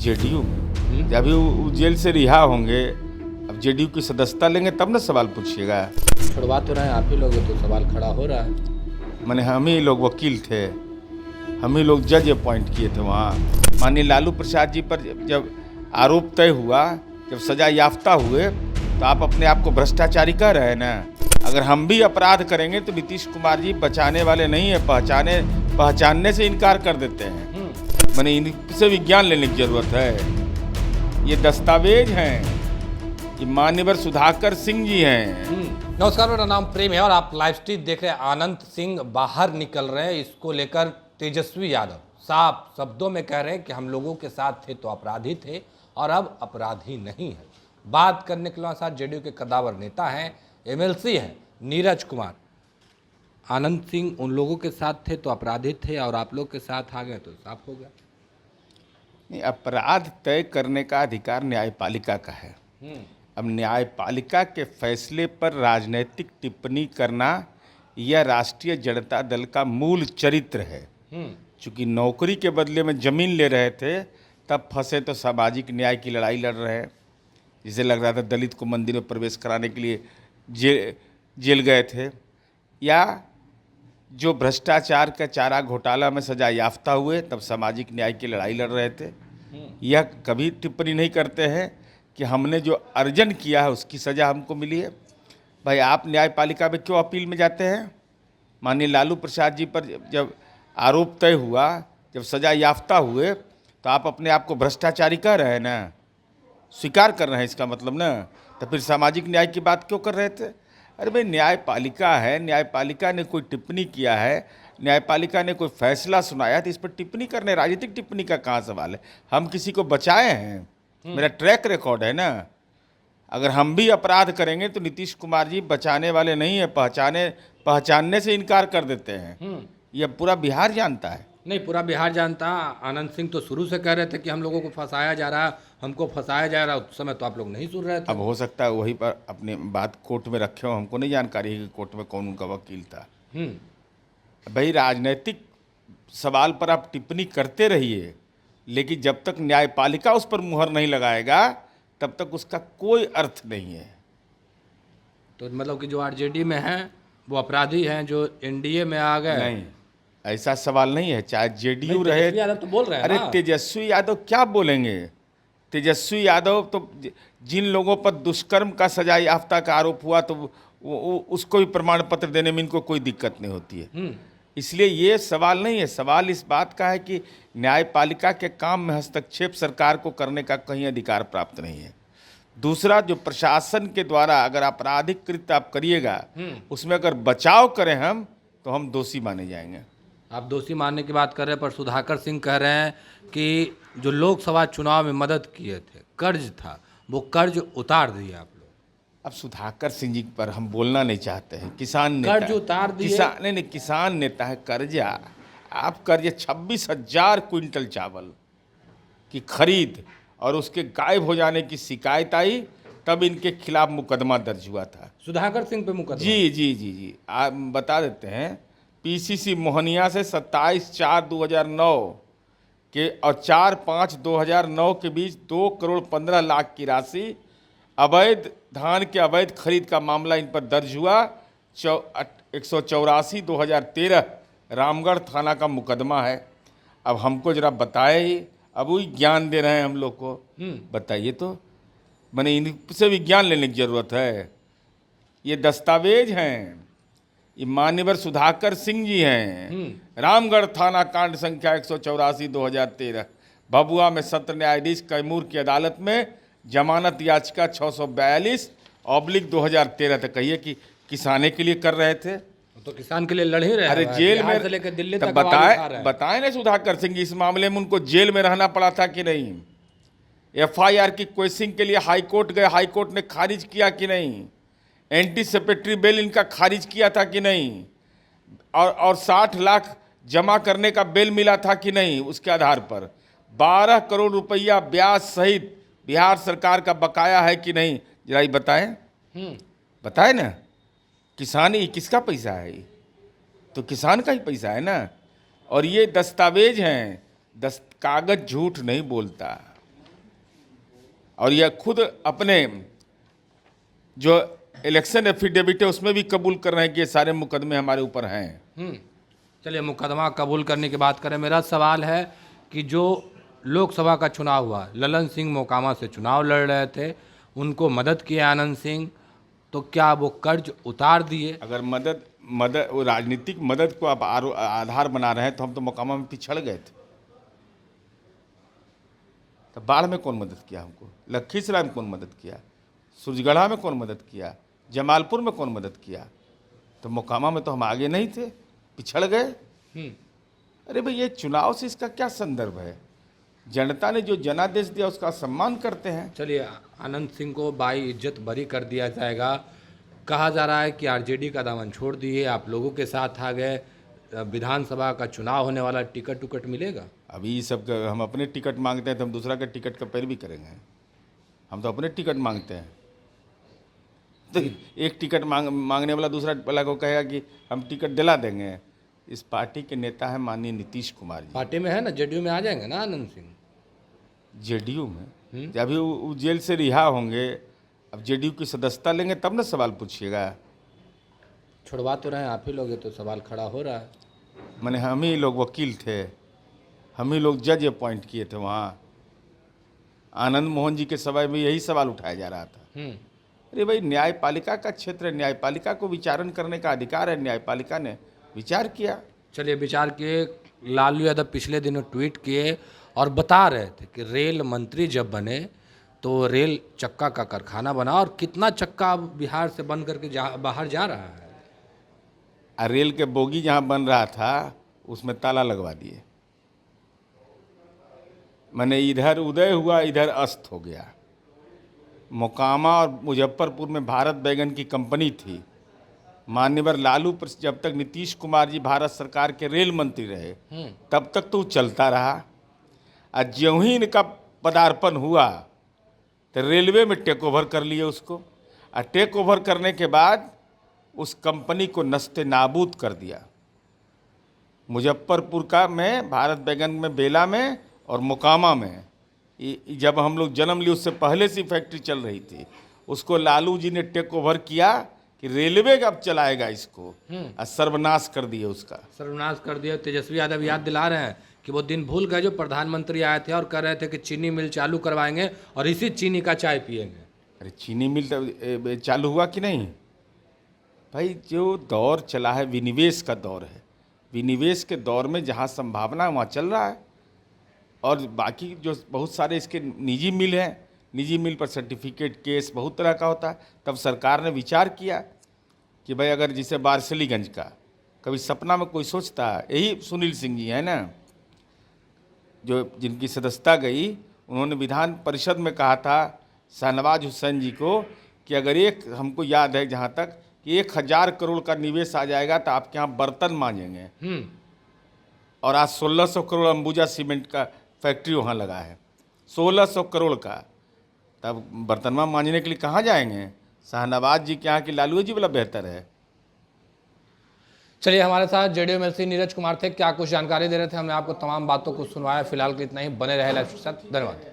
JDU में जब अभी वो जेल से रिहा होंगे, अब जेडीयू की सदस्यता लेंगे तब ना सवाल पूछिएगा। छुड़वा तो रहे हैं आप ही लोग, तो सवाल खड़ा हो रहा है। मैंने हम ही लोग वकील थे, हम ही लोग जज अपॉइंट किए थे वहाँ। माननीय लालू प्रसाद जी पर जब आरोप तय हुआ, जब सजा याफ्ता हुए, तो आप अपने आप को भ्रष्टाचारी कह रहे हैं ना। अगर हम भी अपराध करेंगे तो नीतीश कुमार जी बचाने वाले नहीं है, पहचानने से इनकार कर देते हैं। मैंने इनसे विज्ञान लेने की जरूरत है। ये दस्तावेज हैं, ये मान्यवर सुधाकर सिंह जी हैं। नमस्कार, मेरा नाम प्रेम है और आप लाइव स्ट्रीम देख रहे हैं। अनंत सिंह बाहर निकल रहे हैं, इसको लेकर तेजस्वी यादव साफ शब्दों में कह रहे हैं कि हम लोगों के साथ थे तो अपराधी थे और अब अपराधी नहीं है। बात करने के लिए साथ जेडीयू के कद्दावर नेता हैं, एमएलसी हैं नीरज कुमार। आनंद सिंह उन लोगों के साथ थे तो अपराधी थे और आप लोग के साथ आ गए तो साफ हो गया। नहीं, अपराध तय करने का अधिकार न्यायपालिका का है। अब न्यायपालिका के फैसले पर राजनीतिक टिप्पणी करना यह राष्ट्रीय जनता दल का मूल चरित्र है। चूंकि नौकरी के बदले में जमीन ले रहे थे, तब फंसे तो सामाजिक न्याय की लड़ाई लड़ रहे हैं। जिसे लग रहा था दलित को मंदिर में प्रवेश कराने के लिए जेल गए थे, या जो भ्रष्टाचार का चारा घोटाला में सजा याफ्ता हुए, तब सामाजिक न्याय की लड़ाई लड़ रहे थे। यह कभी टिप्पणी नहीं करते हैं कि हमने जो अर्जन किया है उसकी सज़ा हमको मिली है। भाई, आप न्यायपालिका में क्यों अपील में जाते हैं? माननीय लालू प्रसाद जी पर जब आरोप तय हुआ, जब सजा याफ्ता हुए, तो आप अपने आप को भ्रष्टाचारी कह रहे हैं ना, स्वीकार कर रहे हैं इसका मतलब ना। तो फिर सामाजिक न्याय की बात क्यों कर रहे थे? अरे भाई, न्यायपालिका है, न्यायपालिका ने कोई टिप्पणी किया है, न्यायपालिका ने कोई फैसला सुनाया, तो इस पर टिप्पणी करने, राजनीतिक टिप्पणी का कहाँ सवाल है? हम किसी को बचाए हैं, मेरा ट्रैक रिकॉर्ड है ना। अगर हम भी अपराध करेंगे तो नीतीश कुमार जी बचाने वाले नहीं है, पहचानने से इनकार कर देते हैं। यह पूरा बिहार जानता है। नहीं, पूरा बिहार जानता। आनंद सिंह तो शुरू से कह रहे थे कि हम लोगों को फंसाया जा रहा है, हमको फंसाया जा रहा है। उस समय तो आप लोग नहीं सुन रहे थे। अब हो सकता है वही पर अपनी बात कोर्ट में रखे हो, हमको नहीं जानकारी है कि कोर्ट में कौन उनका वकील था। भाई, राजनीतिक सवाल पर आप टिप्पणी करते रहिए, लेकिन जब तक न्यायपालिका उस पर मुहर नहीं लगाएगा, तब तक उसका कोई अर्थ नहीं है। तो मतलब कि जो आरजेडी में हैं वो अपराधी हैं, जो एनडीए में आ गए? नहीं, ऐसा सवाल नहीं है। चाहे जेडीयू रहे, तेजस्वी यादव तो बोल रहे हैं अरे ना। तेजस्वी यादव क्या बोलेंगे? तेजस्वी यादव तो जिन लोगों पर दुष्कर्म का सजा याफ्ता का आरोप हुआ, तो उसको भी प्रमाण पत्र देने में इनको कोई दिक्कत नहीं होती है। इसलिए ये सवाल नहीं है। सवाल इस बात का है कि न्यायपालिका के काम में हस्तक्षेप सरकार को करने का कहीं अधिकार प्राप्त नहीं है। दूसरा, जो प्रशासन के द्वारा अगर आपराधिक कृत्य आप करिएगा, उसमें अगर बचाव करें हम, तो हम दोषी माने जाएंगे। आप दोषी मानने की बात कर रहे हैं, पर सुधाकर सिंह कह रहे हैं कि जो लोकसभा चुनाव में मदद किए थे, कर्ज था, वो कर्ज उतार दिए आप लोग। अब सुधाकर सिंह जी पर हम बोलना नहीं चाहते हैं। किसान नेता, कर्ज उतार दिए। किसान नेता है। कर्जा आप कर्ज 26,000 क्विंटल चावल की खरीद और उसके गायब हो जाने की शिकायत आई, तब इनके खिलाफ मुकदमा दर्ज हुआ था। सुधाकर सिंह पे मुकदमा? जी जी जी जी, आप बता देते हैं। पीसीसी मोहनिया से 27/4/2009 के और 4/5/2009 के बीच 2,15,00,000 की राशि अवैध धान के अवैध खरीद का मामला इन पर दर्ज हुआ। 184/2013 रामगढ़ थाना का मुकदमा है। अब हमको जरा बताए, अब वही ज्ञान दे रहे हैं हम लोग को। बताइए तो, मैंने इनसे विज्ञान लेने की जरूरत है। ये दस्तावेज हैं, ये मान्यवर सुधाकर सिंह जी हैं। रामगढ़ थाना कांड संख्या 184/2013 भभुआ में सत्र न्यायाधीश कैमूर की अदालत में जमानत याचिका 642/2013 तक। कहिए कि किसाने के लिए कर रहे थे, तो किसान के लिए लड़ ही रहे हैं। अरे जेल में से लेकर दिल्ली तक बताए ना सुधाकर सिंह जी, इस मामले में उनको जेल में रहना पड़ा था कि नहीं? एफआईआर की क्वेश्चनिंग के लिए हाईकोर्ट गए, हाईकोर्ट ने खारिज किया कि नहीं? एंटीसिपेटरी बेल इनका खारिज किया था कि नहीं? और 60 लाख जमा करने का बेल मिला था कि नहीं? उसके आधार पर 12 करोड़ रुपया ब्याज सहित बिहार सरकार का बकाया है कि नहीं? जरा ये बताएं। बताए ना। किसान, ये किसका पैसा है? तो किसान का ही पैसा है ना। और ये दस्तावेज हैं, कागज झूठ नहीं बोलता। और यह खुद अपने जो इलेक्शन एफिडेविट है उसमें भी कबूल कर रहे हैं कि ये सारे मुकदमे हमारे ऊपर हैं। चलिए, मुकदमा कबूल करने की बात करें, मेरा सवाल है कि जो लोकसभा का चुनाव हुआ, ललन सिंह मोकामा से चुनाव लड़ रहे थे, उनको मदद किया आनंद सिंह, तो क्या वो कर्ज उतार दिए? अगर मदद वो राजनीतिक मदद को आप आधार बना रहे हैं तो हम तो मोकामा में पिछड़ गए थे। तो बाढ़ में कौन मदद किया हमको? लखीसराय में कौन मदद किया? सूरजगढ़ा में कौन मदद किया? जमालपुर में कौन मदद किया? तो मोकामा में तो हम आगे नहीं थे, पिछड़ गए। अरे भाई, ये चुनाव से इसका क्या संदर्भ है? जनता ने जो जनादेश दिया उसका सम्मान करते हैं। चलिए, आनंद सिंह को बाई इज्जत बरी कर दिया जाएगा। कहा जा रहा है कि आरजेडी का दामन छोड़ दिए, आप लोगों के साथ आ गए, विधानसभा का चुनाव होने वाला, टिकट उकट मिलेगा? अभी सब हम अपने टिकट मांगते हैं तो हम दूसरा का टिकट का पैरवी करेंगे? हम तो अपने टिकट मांगते हैं। तो एक टिकट मांगने वाला दूसरा वाला को कहेगा कि हम टिकट दिला देंगे। इस पार्टी के नेता हैं माननीय नीतीश कुमार जी। पार्टी में है ना, जेडीयू में आ जाएंगे ना आनंद सिंह? जेडीयू में अभी वो जेल से रिहा होंगे, अब जेडीयू की सदस्यता लेंगे तब ना सवाल पूछिएगा। छुड़वा तो रहे हैं आप ही लोग, ये तो सवाल खड़ा हो रहा है। मैंने हम ही लोग वकील थे, हम ही लोग जज अपॉइंट किए थे वहाँ। आनंद मोहन जी के समय में यही सवाल उठाया जा रहा था। अरे भाई, न्यायपालिका का क्षेत्र है, न्यायपालिका को विचारण करने का अधिकार है। न्यायपालिका ने विचार किया। चलिए, विचार किए। लालू यादव पिछले दिनों ट्वीट किए और बता रहे थे कि रेल मंत्री जब बने तो रेल चक्का का कारखाना बना, और कितना चक्का बिहार से बन करके बाहर जा रहा है। रेल के बोगी जहाँ बन रहा था उसमें ताला लगवा दिए। मैंने इधर उदय हुआ, इधर अस्त हो गया। मोकामा और मुजफ्फरपुर में भारत बैगन की कंपनी थी। मान्यवर लालू पर जब तक नीतीश कुमार जी भारत सरकार के रेल मंत्री रहे तब तक तो चलता रहा। और ज्यों ही इनका पदार्पण हुआ तो रेलवे में टेक ओवर कर लिए उसको, और टेक ओवर करने के बाद उस कंपनी को नस्ते नाबूद कर दिया। मुजफ्फरपुर का में भारत बैगन में, बेला में और मोकामा में, जब हम लोग जन्म लिए उससे पहले से फैक्ट्री चल रही थी। उसको लालू जी ने टेक ओवर किया कि रेलवे अब चलाएगा इसको, और सर्वनाश कर दिए उसका। सर्वनाश कर दिया। तेजस्वी यादव याद दिला रहे हैं कि वो दिन भूल गए जो प्रधानमंत्री आए थे और कह रहे थे कि चीनी मिल चालू करवाएंगे और इसी चीनी का चाय पिएंगे। अरे चीनी मिल तो चालू हुआ कि नहीं भाई? जो दौर चला है विनिवेश का दौर है। विनिवेश के दौर में जहाँ संभावना वहाँ चल रहा है। और बाकी जो बहुत सारे इसके निजी मिल हैं, निजी मिल पर सर्टिफिकेट केस बहुत तरह का होता है। तब सरकार ने विचार किया कि भाई, अगर जिसे बारसलीगंज का कभी सपना में कोई सोचता है, यही सुनील सिंह जी हैं ना, जो जिनकी सदस्यता गई, उन्होंने विधान परिषद में कहा था शाहनवाज हुसैन जी को कि अगर हमको याद है जहाँ तक कि 1000 करोड़ का निवेश आ जाएगा तो आपके यहाँ बर्तन मांजेंगे। और आज 1600 करोड़ अंबुजा सीमेंट का फैक्ट्री वहाँ लगा है, 1600 करोड़ का। तब बर्तनवा मांजने के लिए कहाँ जाएंगे? शाहनवाज जी के यहाँ की लालू जी वाला बेहतर है। चलिए, हमारे साथ जेडीयू एमएलसी नीरज कुमार थे, क्या कुछ जानकारी दे रहे थे। हमने आपको तमाम बातों को सुनवाया। फिलहाल के इतना ही। बने रहे लाइव के साथ। धन्यवाद।